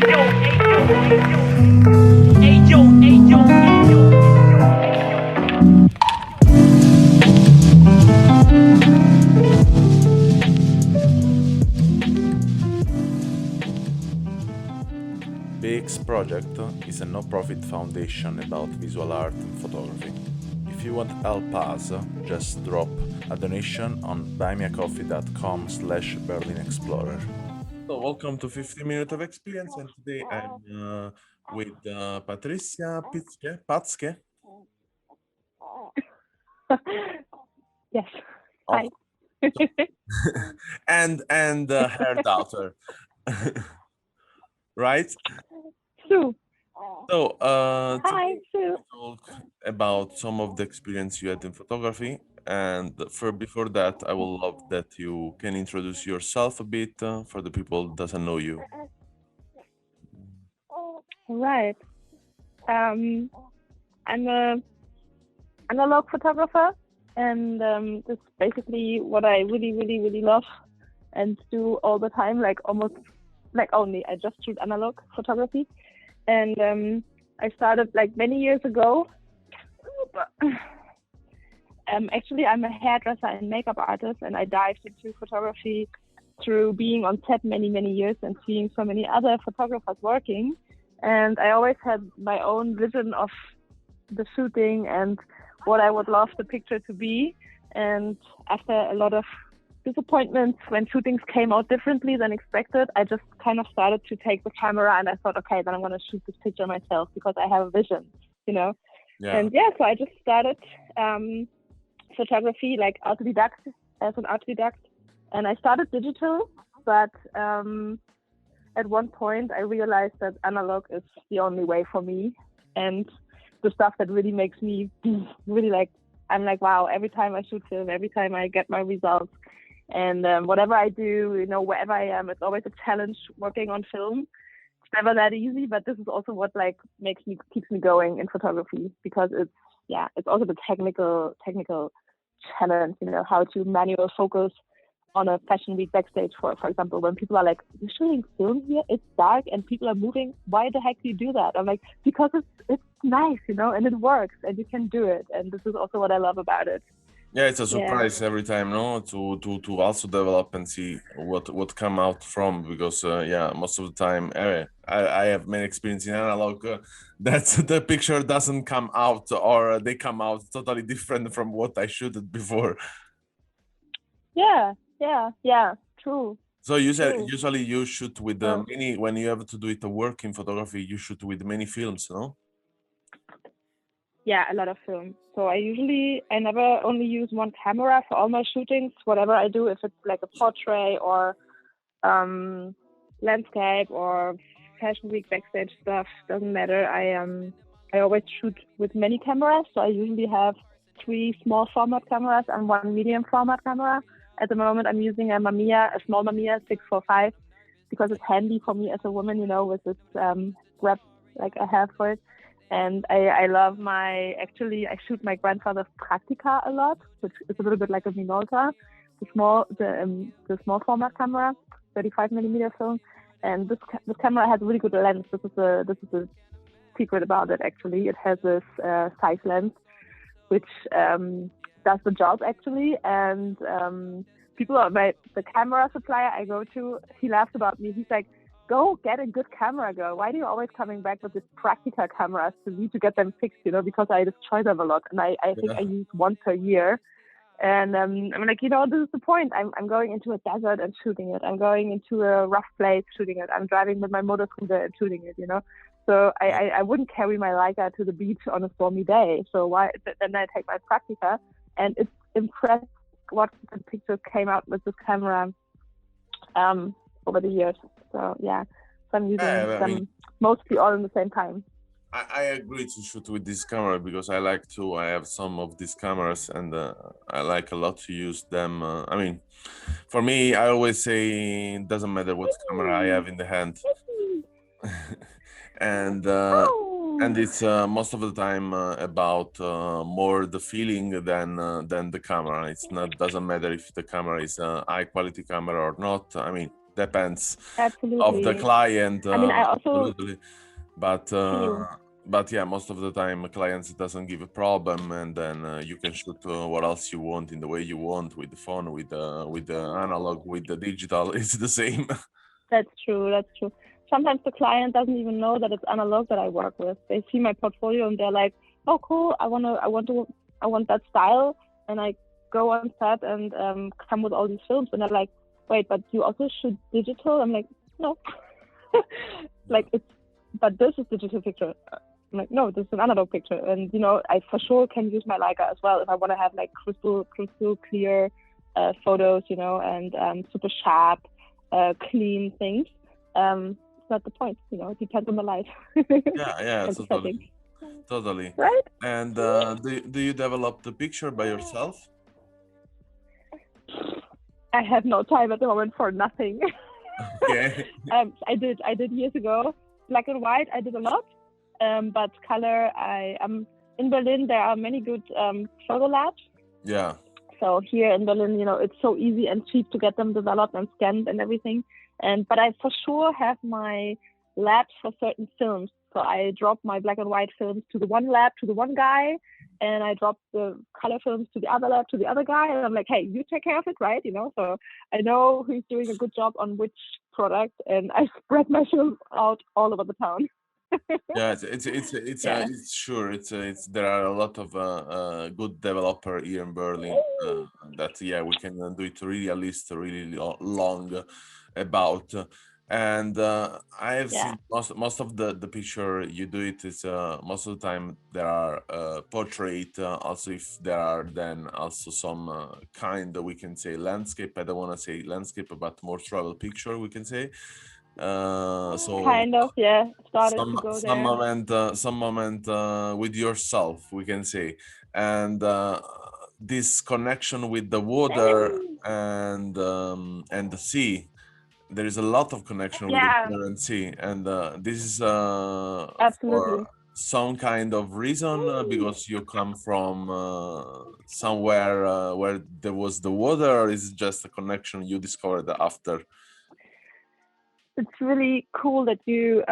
BEEX project is a no-profit foundation about visual art and photography. If you want to help us, just drop a donation on buymeacoffee.com/BerlinExplorer. So welcome to 50 Minutes of Experience, and today I'm with Patricia Piatke. Yes. Hi. and her daughter. Right? Sue. So Hi, Sue. talk about some of the experience you had in photography, and before that I would love that you can introduce yourself a bit for the people who doesn't know you. Right. I'm a analog photographer, and this is basically what I really love and do all the time, I just shoot analog photography. And I started many years ago. Actually, I'm a hairdresser and makeup artist, and I dived into photography through being on set many years and seeing so many other photographers working. And I always had my own vision of the shooting and what I would love the picture to be. And after a lot of disappointments when shootings came out differently than expected, I just kind of started to take the camera, and I thought, okay, then I'm going to shoot this picture myself because I have a vision, Yeah. And so I just started photography as an autodidact. And I started digital, but at one point I realized that analog is the only way for me. And the stuff that really makes me really I'm wow, every time I shoot film, every time I get my results. And whatever I do, wherever I am, it's always a challenge working on film. It's never that easy, but this is also what keeps me going in photography, because it's also the technical challenge, how to manual focus on a fashion week backstage, for example, when people are like, you're shooting film here, it's dark and people are moving, why the heck do you do that? I'm like, because it's nice, and it works and you can do it. And this is also what I love about it. Yeah, it's a surprise every time, no? To also develop and see what come out from, because most of the time I have many experience in analog that the picture doesn't come out, or they come out totally different from what I shooted before. Yeah, true. So usually you shoot with many, when you have to do it work in photography, you shoot with many films, no? Yeah, a lot of film. So I never only use one camera for all my shootings. Whatever I do, if it's like a portrait or landscape or fashion week backstage stuff, doesn't matter. I always shoot with many cameras. So I usually have 3 small format cameras and 1 medium format camera. At the moment, I'm using a small Mamiya 645, because it's handy for me as a woman, with this grab I have for it. And I love I shoot my grandfather's Praktika a lot, which is a little bit like a Minolta, the small format camera, 35mm film. And this camera has a really good lens. This is the secret about it, actually. It has this size lens, which does the job, actually. And the camera supplier I go to, he laughs about me. He's like, go get a good camera, girl. Why do you always coming back with these Praktika cameras to need to get them fixed, because I destroy them a lot. And I think I use 1 per year. And I'm like, this is the point. I'm going into a desert and shooting it. I'm going into a rough place shooting it. I'm driving with my motor scooter and shooting it, So I wouldn't carry my Leica to the beach on a stormy day. So then I take my Praktika, and it's impressive what the pictures came out with this camera over the years. So I'm using them mostly all in the same time. I agree to shoot with this camera, because I have some of these cameras, and I like a lot to use them. For me, I always say it doesn't matter what camera I have in the hand. And it's most of the time about more the feeling than the camera. Doesn't matter if the camera is a high quality camera or not. depends of the Absolutely. client, I mean, I also absolutely. But true. yeah, most of the time clients doesn't give a problem, and then you can shoot what else you want in the way you want, with the phone, with the analog, with the digital. It's the same. That's true. That's true. Sometimes the client doesn't even know that it's analog that I work with. They see my portfolio and they're like, "Oh, cool! I want that style." And I go on set and come with all these films, and they're like, "Wait, but you also shoot digital?" I'm like, "No." Like but this is digital picture. I'm like, no, this is an analog picture. And I for sure can use my Leica as well if I want to have like crystal clear photos, and super sharp, clean things. It's not the point, it depends on the light. Yeah, And the settings. totally. Right? And do you develop the picture by yourself? I have no time at the moment for nothing. Okay. I did years ago. Black and white, I did a lot. But color, I am in Berlin. There are many good photo labs. Yeah. So here in Berlin, it's so easy and cheap to get them developed and scanned and everything. But I for sure have my labs for certain films. So I drop my black and white films to the one lab, to the one guy, and I drop the color films to the other lab, to the other guy. And I'm like, hey, you take care of it, right? So I know who's doing a good job on which product, and I spread my films out all over the town. Yeah, it's Yeah. it's sure it's there are a lot of good developer here in Berlin, that yeah, we can do it really a list really long about, and I have Yeah. seen most of the picture you do it is most of the time there are portrait, also if there are then also some kind we can say landscape. I don't want to say landscape, but more travel picture we can say. So Kind of, yeah. Started to some go some there. moment some moment with yourself we can say, and this connection with the water and the sea. There is a lot of connection with the Yeah, water and sea, and this is for absolutely. some kind of reason, because you come from somewhere where there was the water, or is it just a connection you discovered after? It's really cool that you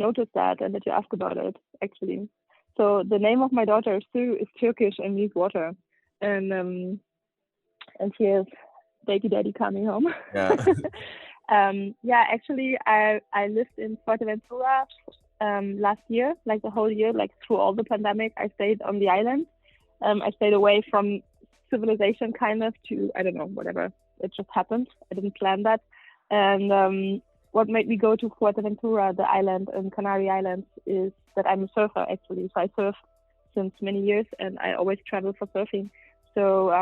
noticed that and that you asked about it, actually. So the name of my daughter Sue is Turkish and means water, and here's baby daddy coming home. Yeah. Yeah, actually, I lived in Fuerteventura last year, like the whole year, like through all the pandemic. I stayed on the island. I stayed away from civilization, kind of, to, I don't know, whatever. It just happened. I didn't plan that. And what made me go to Fuerteventura, the island in Canary Islands, is that I'm a surfer, actually. So I surf since many years, and I always travel for surfing. So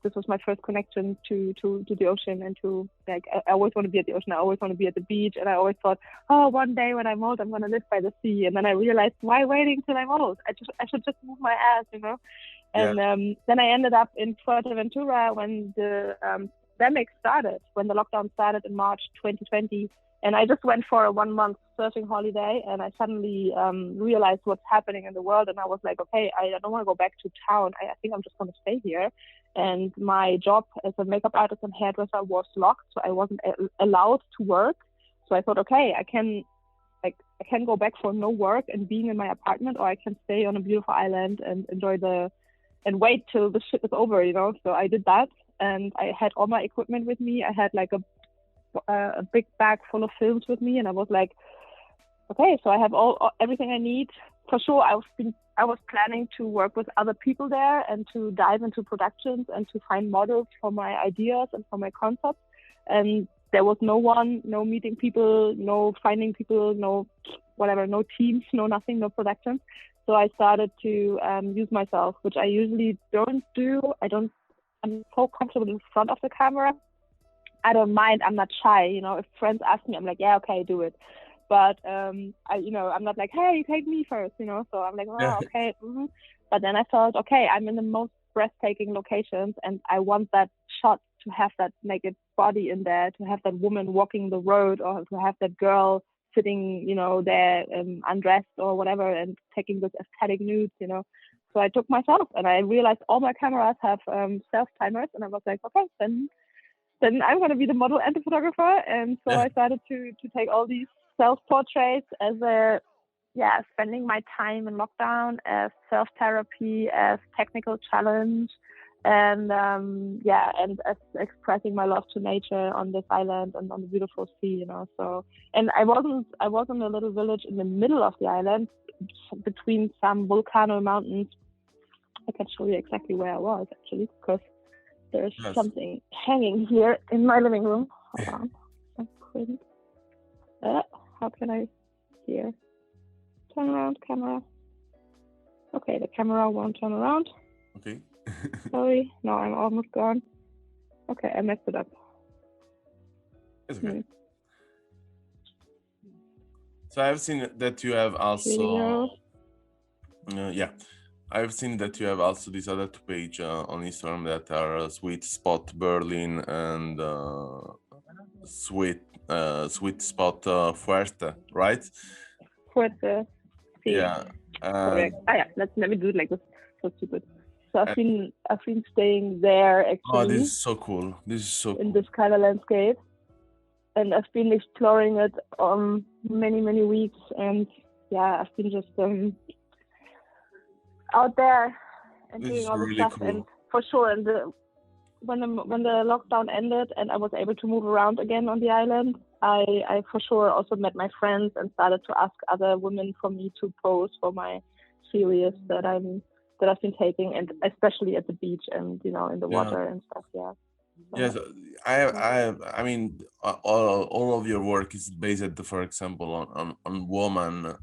this was my first connection to the ocean, and to, like, I always want to be at the ocean. I always want to be at the beach, and I always thought, oh, one day when I'm old, I'm going to live by the sea. And then I realized, why waiting till I'm old? I should just move my ass. Yeah. And then I ended up in Fuerteventura when the pandemic started, when the lockdown started in March 2020. And I just went for a 1 month surfing holiday, and I suddenly realized what's happening in the world. And I was like, okay, I don't want to go back to town. I think I'm just going to stay here. And my job as a makeup artist and hairdresser was locked, so I wasn't allowed to work. So I thought, okay, I can go back for no work and being in my apartment, or I can stay on a beautiful island and enjoy and wait till the shit is over. So I did that, and I had all my equipment with me. I had like a big bag full of films with me, and I was like, okay, so I have everything I need. For sure, I was planning to work with other people there and to dive into productions and to find models for my ideas and for my concepts. And there was no one, no meeting people, no finding people, no whatever, no teams, no nothing, no production. So I started to use myself, which I usually don't do. I'm so comfortable in front of the camera. I don't mind. I'm not shy. If friends ask me, I'm like, yeah, okay, do it. But I'm not like, hey, take me first. So I'm like, Yeah. oh, okay. Mm-hmm. But then I thought, okay, I'm in the most breathtaking locations, and I want that shot to have that naked body in there, to have that woman walking the road, or to have that girl sitting, there undressed or whatever, and taking this aesthetic nudes. So I took myself, and I realized all my cameras have self timers, and I was like, okay, then then I'm going to be the model and the photographer. And so I started to take all these self-portraits as spending my time in lockdown as self-therapy, as technical challenge, and and as expressing my love to nature on this island and on the beautiful sea, So, and I was in a little village in the middle of the island, between some volcano mountains. I can show you exactly where I was actually, because there's something hanging here in my living room. Hold on. How can I here? Turn around, camera. Okay, the camera won't turn around. Okay. Sorry. No, I'm almost gone. Okay, I messed it up. It's okay. So I've seen that you have also. I've seen that you have also this other two pages on Instagram that are Sweet Spot Berlin and Sweet Spot Fuerte, right? Fuerte. Yeah. Correct. Let me do it like this. So stupid. So I've been staying there actually. Oh, this is so cool. In this kind of landscape, and I've been exploring it many weeks, and I've been just out there and this doing all the really stuff. Cool. And for sure, and when the lockdown ended and I was able to move around again on the island, I for sure also met my friends and started to ask other women for me to pose for my series that I've been taking, and especially at the beach and in the water and stuff. So, yes, I mean, all of your work is based, for example, on woman.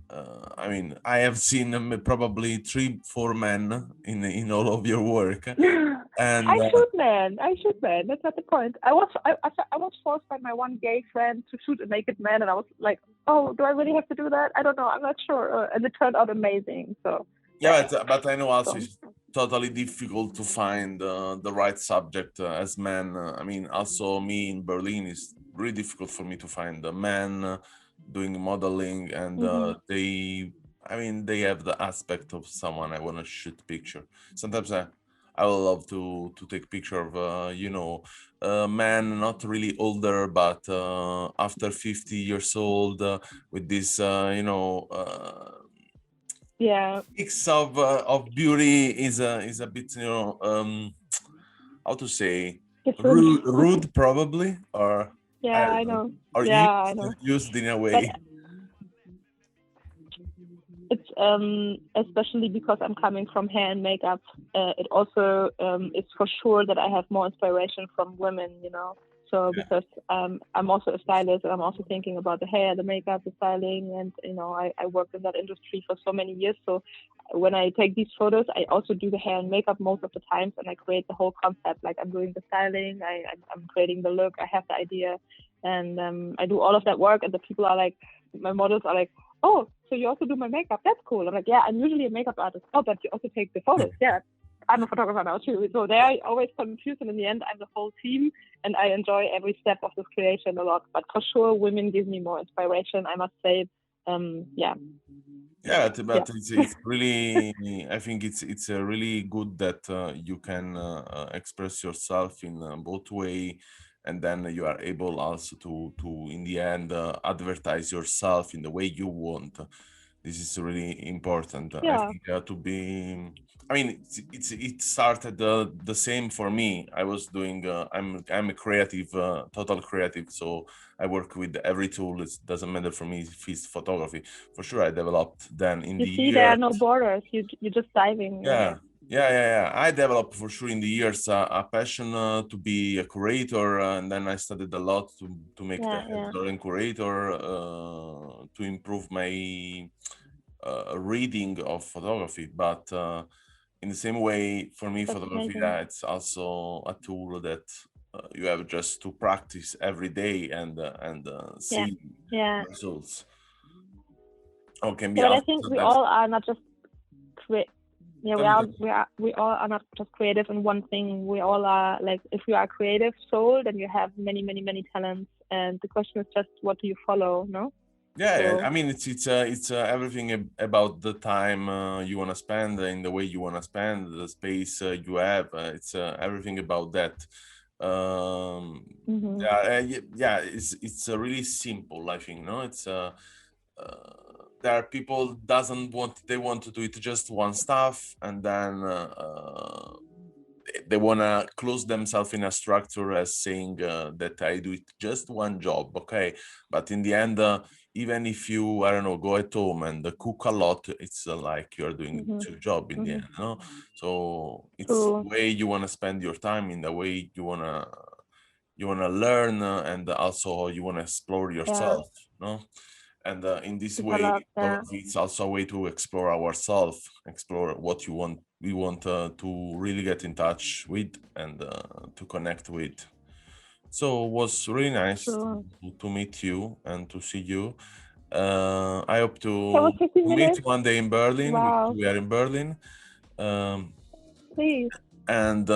I mean, I have seen probably 3-4 men in all of your work. And I shoot man. That's not the point. I was forced by my one gay friend to shoot a naked man, and I was like, oh, do I really have to do that? I don't know. I'm not sure. And it turned out amazing. So. Yeah, but I know also it's totally difficult to find the right subject as men. I mean, also me in Berlin, is really difficult for me to find a man doing modeling, and they have the aspect of someone I want to shoot picture. Sometimes I would love to take picture of a man not really older, but after 50 years old, with this mix of beauty is a bit how to say rude probably, or I know, or I know, used in a way. But it's especially because I'm coming from hair and makeup. It also is for sure that I have more inspiration from women, So because I'm also a stylist, and I'm also thinking about the hair, the makeup, the styling, and I worked in that industry for so many years. So when I take these photos, I also do the hair and makeup most of the times, and I create the whole concept. Like I'm doing the styling, I'm creating the look, I have the idea, and I do all of that work. And the people are like, my models are like, oh, so you also do my makeup? That's cool. I'm like, yeah, I'm usually a makeup artist. Oh, but you also take the photos? Yeah. I'm a photographer now too. So they're always confused, and in the end, I'm the whole team, and I enjoy every step of this creation a lot. But for sure, women give me more inspiration, I must say. But it's really, I think it's really good that you can express yourself in both way, and then you are able also to in the end advertise yourself in the way you want. This is really important. I think to be. I mean, it started the same for me. I was doing. I'm a creative, total creative. So I work with every tool. It doesn't matter for me if it's photography. For sure, I developed then in the years. There are no borders. You're just diving. Yeah. I developed for sure in the years a passion to be a curator, and then I studied a lot to make the editor and curator to improve my reading of photography. But in the same way, for me, photography, it's also a tool that you have just to practice every day and see results. But I think we all are not just we all are not just creative in one thing. We all are, like, if you are a creative soul, then you have many talents, and the question is just, what do you follow? No. I mean, it's everything about the time you want to spend, in the way you want to spend, the space you have. It's everything about that. Mm-hmm. Yeah, it's really simple, I think. No, it's there are people they want to do it just one stuff, and then they want to close themselves in a structure as saying that I do it just one job, okay? But in the end, even if you, I don't know, go at home and cook a lot, it's like you're doing Mm-hmm. two jobs in the Mm-hmm. end, no? So it's the True. way you want to spend your time, in the way you want to learn, and also you want to explore Yeah. yourself, no? And in this way, Develop. Yeah. it's also a way to explore ourselves, explore what we want to really get in touch with, and to connect with. So it was really nice True. to meet you and to see you. I hope That was to 15 meet minutes. one day in Berlin, because Wow. we are in Berlin. Um, Please. and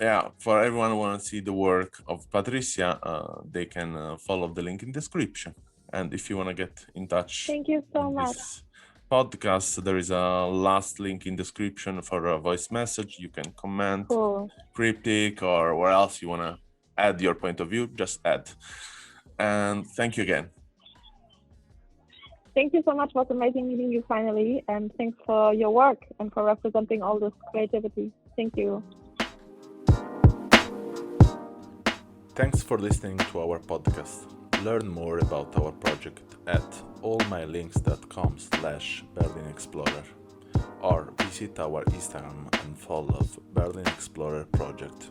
yeah, for everyone who want to see the work of Patricia, they can follow the link in description. And if you want to get in touch Thank you so in much. this podcast, there is a last link in description for a voice message. You can comment, Cool. cryptic, or where else you want to add your point of view, just add. And thank you again. Thank you so much. It was amazing meeting you finally. And thanks for your work and for representing all this creativity. Thank you. Thanks for listening to our podcast. Learn more about our project at allmylinks.com/BerlinExplorer, or visit our Instagram and follow BerlinExplorer project.